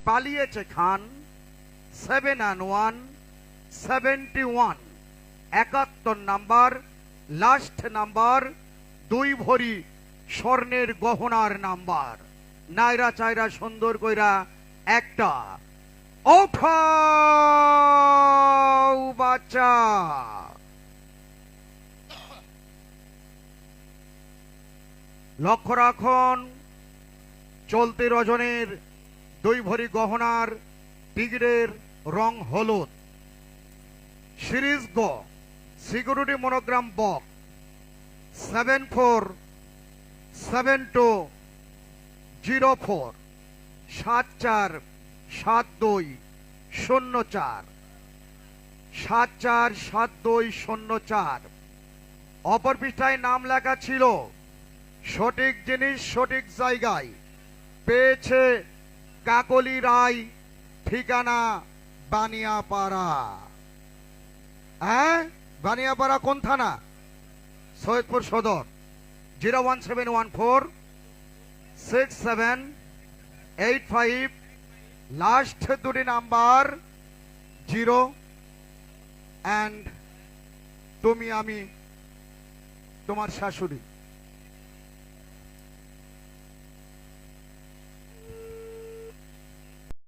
পালিয়েছে খান 7 and 1 71 71 number last number 2 ভরি স্বর্ণের গহনার নাম্বার নাইরা চাইরা সুন্দর কইরা একটা ওঠাও বাচ্চা লক্ষ্য রাখুন চলতি রজনের 2 ভরি গহনার টিগরের রং হলুদ সিরিজ গ সিকিউরিটি মনোগ্রাম বক 747204 747204 747204 অপর পৃষ্ঠায় নাম লেখা ছিল সঠিক জিনিস সঠিক জায়গায় পেয়েছে কাকলি রায় ঠিকানা বানিয়াপাড়া বানিয়াপাড়া কোন থানা সৈয়দপুর সদর 017146785 লাস্ট 2 নাম্বার 0 and তুমি আমি তোমার শাশুড়ি